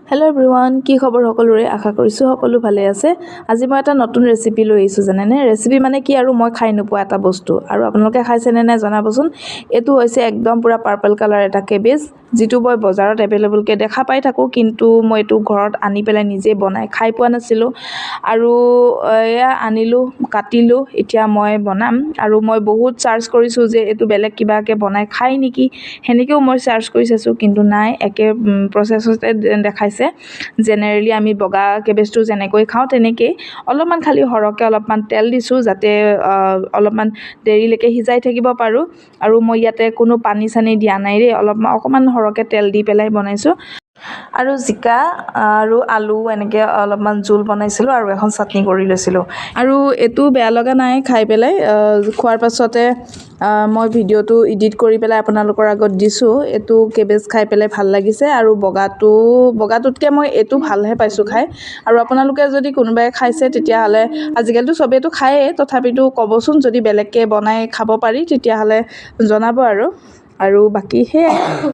Hello' everyone, কি খবৰ সকলোৰে? আশা কৰিছোঁ সকলো ভালে আছে। আজি মই এটা নতুন ৰেচিপি লৈ আহিছোঁ। জানেনে, ৰেচিপি মানে কি আৰু মই খাই নোপোৱা এটা বস্তু, আৰু আপোনালোকে খাইছেনে নাই জনাবচোন। এইটো হৈছে একদম পূৰা পাৰ্পল কালাৰ এটা কেবেজ, যিটো মই বজাৰত এভেইলেবলকৈ দেখা পাই থাকোঁ, কিন্তু মই এইটো ঘৰত আনি পেলাই নিজে বনাই খাই পোৱা নাছিলোঁ। আৰু এয়া আনিলোঁ, কাটিলোঁ, এতিয়া মই বনাম। আৰু মই বহুত চাৰ্চ কৰিছোঁ যে এইটো বেলেগ কিবাকৈ বনাই খাই নেকি, সেনেকৈও মই চাৰ্চ কৰি চাইছোঁ, কিন্তু নাই, একে প্ৰচেছতে দেখাইছে। জেনেৰেলি আমি বগা কেবেজটো যেনেকৈ খাওঁ তেনেকেই, অলপমান খালি সৰহকৈ অলপমান তেল দিছোঁ, যাতে অলপমান দেৰিলৈকে সিজাই থাকিব পাৰোঁ। আৰু মই ইয়াতে কোনো পানী চানী দিয়া নাই দেই, অকণমান সৰহকৈ তেল দি পেলাই বনাইছোঁ। আৰু জিকা আৰু আলু এনেকৈ অলপমান জোল বনাইছিলোঁ, আৰু এখন চাটনি কৰি লৈছিলোঁ। আৰু এইটো বেয়া লগা নাই খাই পেলাই। খোৱাৰ পাছতে মই ভিডিঅ'টো এডিট কৰি পেলাই আপোনালোকৰ আগত দিছোঁ। এইটো কেবেজ খাই পেলাই ভাল লাগিছে, আৰু বগাটোতকৈ মই এইটো ভালহে পাইছোঁ খাই। আৰু আপোনালোকে যদি কোনোবাই খাইছে তেতিয়াহ'লে, আজিকালিতো চবেইতো খায়েই, তথাপিতো ক'বচোন, যদি বেলেগকৈ বনাই খাব পাৰি তেতিয়াহ'লে জনাব। আৰু বাকী সেয়াই।